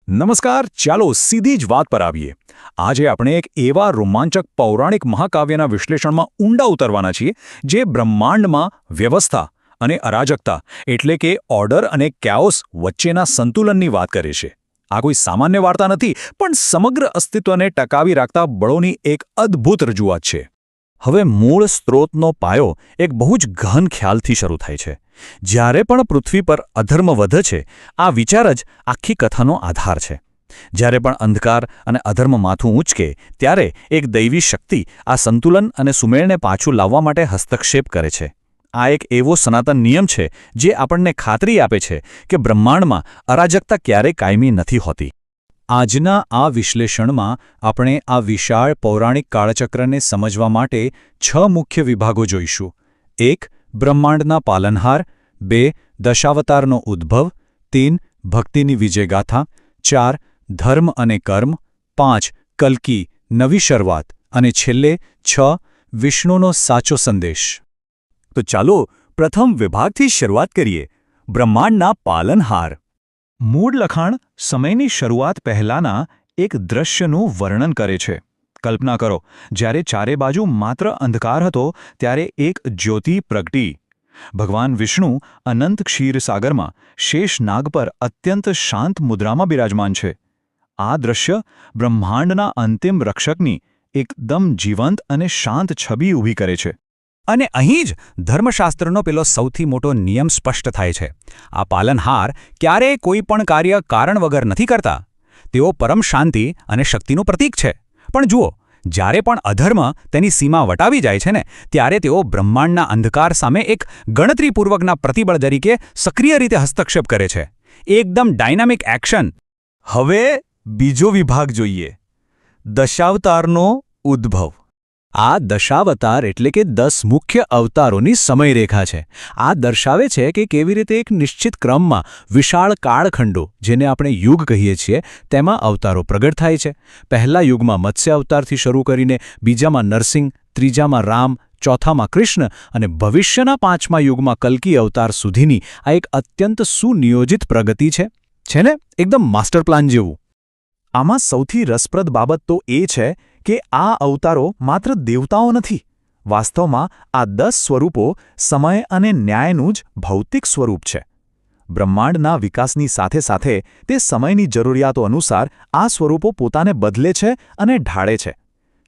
નમસ્કાર, ચાલો સીધી જ વાત પર આવીએ. આજે આપણે એક એવા રોમાંચક પૌરાણિક મહાકાવ્યના વિશ્લેષણમાં ઊંડા ઉતરવાના છીએ જે બ્રહ્માંડમાં વ્યવસ્થા અને અરાજકતા એટલે કે ઓર્ડર અને કેઓસ વચ્ચેના સંતુલનની વાત કરે છે. આ કોઈ સામાન્ય વાર્તા નથી, પણ સમગ્ર અસ્તિત્વને ટકાવી રાખતા બળોની એક અદ્ભુત રજૂઆત છે. હવે મૂળ સ્ત્રોતનો પાયો એક બહુ જ ગહન ખ્યાલથી શરૂ થાય છે. જ્યારે પણ પૃથ્વી પર અધર્મ વધે છે, આ વિચાર જ આખી કથાનો આધાર છે. જ્યારે પણ અંધકાર અને અધર્મ માથું ઊંચકે, ત્યારે એક દૈવી શક્તિ આ સંતુલન અને સુમેળને પાછું લાવવા માટે હસ્તક્ષેપ કરે છે. આ એક એવો સનાતન નિયમ છે જે આપણને ખાતરી આપે છે કે બ્રહ્માંડમાં અરાજકતા ક્યારેય કાયમી નથી હોતી. આજના આ વિશ્લેષણમાં આપણે આ વિશાળ પૌરાણિક કાળચક્રને સમજવા માટે 6 મુખ્ય વિભાગો જોઈશું. 1. બ્રહ્માંડના પાલનહાર. 2. દશાવતારનો ઉદ્ભવ. 3. ભક્તિની વિજયગાથા. 4. ધર્મ અને કર્મ. 5. કલ્કી, નવી શરૂઆત. અને છેલ્લે 6. વિષ્ણુનો સાચો સંદેશ. તો ચાલો પ્રથમ વિભાગથી શરૂઆત કરીએ. બ્રહ્માંડના પાલનહાર. મૂળ લખાણ સમયની શરૂઆત પહેલાંના એક દ્રશ્યનું વર્ણન કરે છે. કલ્પના કરો, જ્યારે ચારે બાજુ માત્ર અંધકાર હતો, ત્યારે એક જ્યોતિ પ્રગટી. ભગવાન વિષ્ણુ અનંત ક્ષીરસાગરમાં શેષ નાગ પર અત્યંત શાંત મુદ્રામાં બિરાજમાન છે. આ દ્રશ્ય બ્રહ્માંડના અંતિમ રક્ષકની એકદમ જીવંત અને શાંત છબી ઊભી કરે છે. અને અહીં જ ધર્મશાસ્ત્રનો પેલો સૌથી મોટો નિયમ સ્પષ્ટ થાય છે. આ પાલનહાર ક્યારેય કોઈ પણ કાર્ય કારણ વગર નથી કરતા. તેઓ પરમ શાંતિ અને શક્તિનું પ્રતીક છે. પણ જુઓ, જ્યારે પણ અધર્મ તેની સીમા વટાવી જાય છે ને, ત્યારે તેઓ બ્રહ્માંડના અંધકાર સામે એક ગણતરીપૂર્વકના પ્રતિબળ તરીકે સક્રિય રીતે હસ્તક્ષેપ કરે છે. એકદમ ડાયનામિક એક્શન. હવે બીજો વિભાગ જોઈએ. દશાવતારનો ઉદ્ભવ. આ દશાવતાર એટલે કે 10 મુખ્ય અવતારોની સમયરેખા છે. આ દર્શાવે છે કે કેવી રીતે એક નિશ્ચિત ક્રમમાં વિશાળ કાળખંડો, જેને આપણે યુગ કહીએ છીએ, તેમાં અવતારો પ્રગટ થાય છે. પહેલા યુગમાં મત્સ્ય અવતારથી શરૂ કરીને બીજામાં નરસિંહ, ત્રીજામાં રામ, ચોથામાં કૃષ્ણ અને ભવિષ્યના 5મા યુગમાં કલ્કી અવતાર સુધીની આ એક અત્યંત સુનિયોજિત પ્રગતિ છે. છે ને, એકદમ માસ્ટર પ્લાન જેવું. આમાં સૌથી રસપ્રદ બાબત તો એ છે કે આ અવતારો માત્ર દેવતાઓ નથી. વાસ્તવમાં આ 10 સ્વરૂપો સમય અને ન્યાયનું જ ભૌતિક સ્વરૂપ છે. બ્રહ્માંડના વિકાસની સાથે સાથે તે સમયની જરૂરિયાતો અનુસાર આ સ્વરૂપો પોતાને બદલે છે અને ઢાળે છે.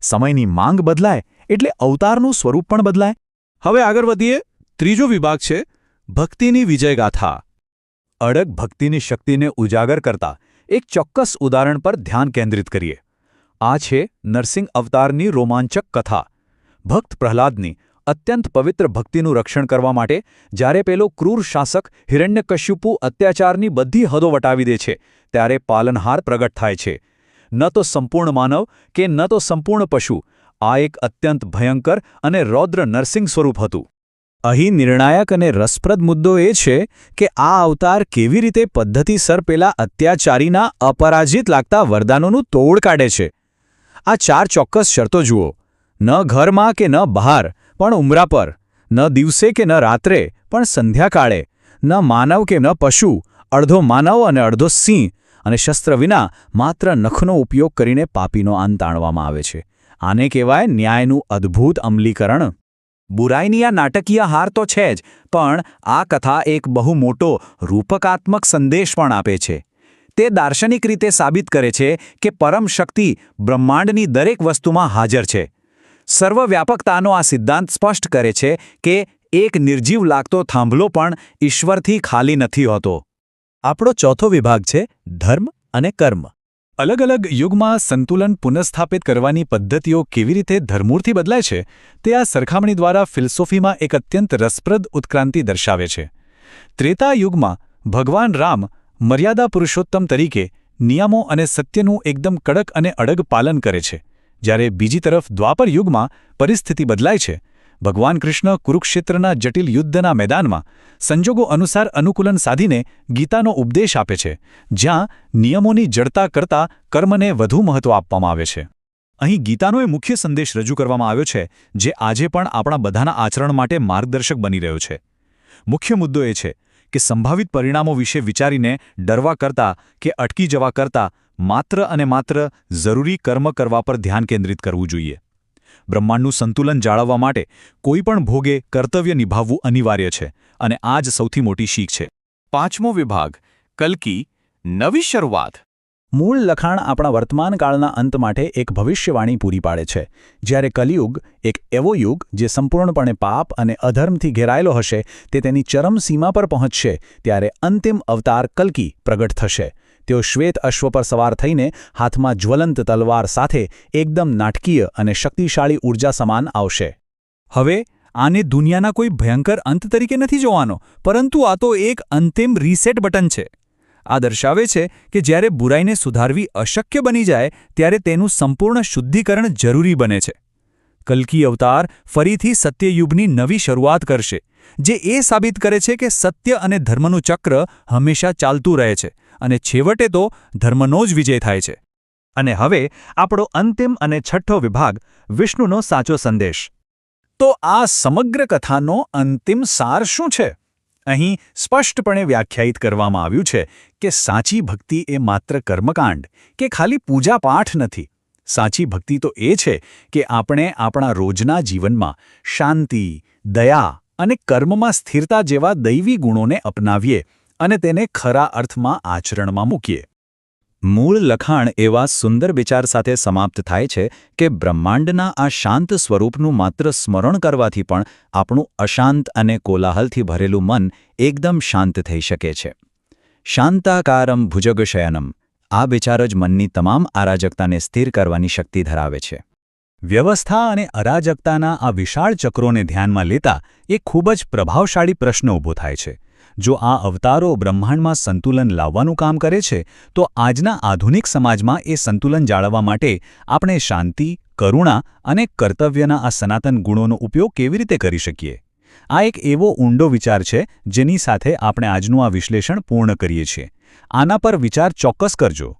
સમયની માંગ બદલાય એટલે અવતારનું સ્વરૂપ પણ બદલાય. હવે આગળ વધીએ. ત્રીજો વિભાગ છે ભક્તિની વિજયગાથા. અડગ ભક્તિની શક્તિને ઉજાગર કરતા એક ચોક્કસ ઉદાહરણ પર ધ્યાન કેન્દ્રિત કરીએ. આ છે નરસિંહ અવતારની રોમાંચક કથા. ભક્ત પ્રહલાદની અત્યંત પવિત્ર ભક્તિનું રક્ષણ કરવા માટે જ્યારે પેલો ક્રૂર શાસક હિરણ્યકશ્યપુ અત્યાચારની બધી હદો વટાવી દે છે, ત્યારે પાલનહાર પ્રગટ થાય છે. ન તો સંપૂર્ણ માનવ કે ન તો સંપૂર્ણ પશુ. આ એક અત્યંત ભયંકર અને રૌદ્ર નરસિંહ સ્વરૂપ હતું. અહીં નિર્ણાયક અને રસપ્રદ મુદ્દો એ છે કે આ અવતાર કેવી રીતે પદ્ધતિસર પેલા અત્યાચારીના અપરાજિત લાગતા વરદાનોનું તોડ કાઢે છે. આ 4 ચોક્કસ શરતો જુઓ. ન ઘરમાં કે ન બહાર, પણ ઉંબરા પર. ન દિવસે કે ન રાત્રે, પણ સંધ્યાકાળે. ન માનવ કે ન પશુ, અડધો માનવ અને અડધો સિંહ. અને શસ્ત્ર વિના માત્ર નખનો ઉપયોગ કરીને પાપીનો અંત આણવામાં આવે છે. આને કહેવાય ન્યાયનું અદ્ભુત અમલીકરણ. બુરાઈની આ નાટકીય હાર તો છે જ, પણ આ કથા એક બહુ મોટો રૂપકાત્મક સંદેશ પણ આપે છે. તે દાર્શનિક રીતે સાબિત કરે છે કે પરમ શક્તિ બ્રહ્માંડની દરેક વસ્તુમાં હાજર છે. સર્વવ્યાપકતાનો આ સિદ્ધાંત સ્પષ્ટ કરે છે કે એક નિર્જીવ લાગતો થાંભલો પણ ઈશ્વરથી ખાલી નથી હોતો. આપણો ચોથો વિભાગ છે ધર્મ અને કર્મ. અલગ અલગ યુગમાં સંતુલન પુનઃસ્થાપિત કરવાની પદ્ધતિઓ કેવી રીતે ધર્મૂળથી બદલાય છે, તે આ સરખામણી દ્વારા ફિલસોફીમાં એક અત્યંત રસપ્રદ ઉત્ક્રાંતિ દર્શાવે છે. ત્રેતા યુગમાં ભગવાન રામ મર્યાદા પુરુષોત્તમ તરીકે નિયમો અને સત્યનું એકદમ કડક અને અડગ પાલન કરે છે. જ્યારે બીજી તરફ દ્વાપર યુગમાં પરિસ્થિતિ બદલાય છે. ભગવાન કૃષ્ણ કુરુક્ષેત્રના જટિલ યુદ્ધના મેદાનમાં સંજોગો અનુસાર અનુકૂલન સાધીને ગીતાનો ઉપદેશ આપે છે, જ્યાં નિયમોની જડતા કરતાં કર્મને વધુ મહત્વ આપવામાં આવે છે. અહીં ગીતાનો એ મુખ્ય સંદેશ રજૂ કરવામાં આવ્યો છે જે આજે પણ આપણા બધાના આચરણ માટે માર્ગદર્શક બની રહ્યો છે. મુખ્ય મુદ્દો એ છે કે સંભવિત પરિણામો વિશે વિચારીને ડરવા કરતાં કે અટકી જવા કરતાં માત્ર અને માત્ર જરૂરી કર્મ કરવા પર ધ્યાન કેન્દ્રિત કરવું જોઈએ. બ્રહ્માંડનું સંતુલન જાળવવા માટે કોઈપણ ભોગે કર્તવ્ય નિભાવવું અનિવાર્ય છે અને આ જ સૌથી મોટી શીખ છે. 5મો વિભાગ કલ્કી નવી શરૂઆત. મૂળ લખાણ આપણા વર્તમાન કાળના અંત માટે એક ભવિષ્યવાણી પૂરી પાડે છે. જ્યારે કલિયુગ, એક એવો યુગ જે સંપૂર્ણપણે પાપ અને અધર્મથી ઘેરાયેલો હશે, તે તેની ચરમ સીમા પર પહોંચશે, ત્યારે અંતિમ અવતાર કલ્કી પ્રગટ થશે. તેઓ શ્વેત અશ્વ પર સવાર થઈને હાથમાં જ્વલંત તલવાર સાથે એકદમ નાટકીય અને શક્તિશાળી ઊર્જા સમાન આવશે. હવે આને દુનિયાના કોઈ ભયંકર અંત તરીકે નથી જોવાનો, પરંતુ આ તો એક અંતિમ રીસેટ બટન છે. આ દર્શાવે છે કે જ્યારે બુરાઈને સુધારવી અશક્ય બની જાય ત્યારે તેનું સંપૂર્ણ શુદ્ધિકરણ જરૂરી બને છે. કલ્કી અવતાર ફરીથી સત્યયુગની નવી શરૂઆત કરશે, જે એ સાબિત કરે છે કે સત્ય અને ધર્મનું ચક્ર હંમેશા ચાલતું રહે છે અને છેવટે તો ધર્મનો જ વિજય થાય છે. અને હવે આપણો અંતિમ અને છઠ્ઠો વિભાગ, વિષ્ણુનો સાચો સંદેશ. તો આ સમગ્ર કથાનો અંતિમ સાર શું છે? અહીં સ્પષ્ટપણે વ્યાખ્યાયિત કરવામાં આવ્યું છે કે સાચી ભક્તિ એ માત્ર કર્મકાંડ કે ખાલી પૂજાપાઠ નથી. સાચી ભક્તિ તો એ છે કે આપણે આપણા રોજના જીવનમાં શાંતિ, દયા અને કર્મમાં સ્થિરતા જેવા દૈવી ગુણોને અપનાવીએ અને તેને ખરા અર્થમાં આચરણમાં મૂકીએ. મૂળ લખાણ એવા સુંદર વિચાર સાથે સમાપ્ત થાય છે કે બ્રહ્માંડના આ શાંત સ્વરૂપનું માત્ર સ્મરણ કરવાથી પણ આપણું અશાંત અને કોલાહલથી ભરેલું મન એકદમ શાંત થઈ શકે છે. શાંતાકારમ ભુજગશયનમ, આ વિચાર જ મનની તમામ અરાજકતાને સ્થિર કરવાની શક્તિ ધરાવે છે. વ્યવસ્થા અને અરાજકતાના આ વિશાળ ચક્રોને ધ્યાનમાં લેતા એક ખૂબ જ પ્રભાવશાળી પ્રશ્ન ઊભો થાય છે. જો આ અવતારો બ્રહ્માંડમાં સંતુલન લાવવાનું કામ કરે છે, તો આજના આધુનિક સમાજમાં એ સંતુલન જાળવવા માટે આપણે શાંતિ, કરુણા અને કર્તવ્યના આ સનાતન ગુણોનો ઉપયોગ કેવી રીતે કરી શકીએ? આ એક એવો ઊંડો વિચાર છે જેની સાથે આપણે આજનું આ વિશ્લેષણ પૂર્ણ કરીએ છીએ. આના પર વિચાર ચોક્કસ કરજો.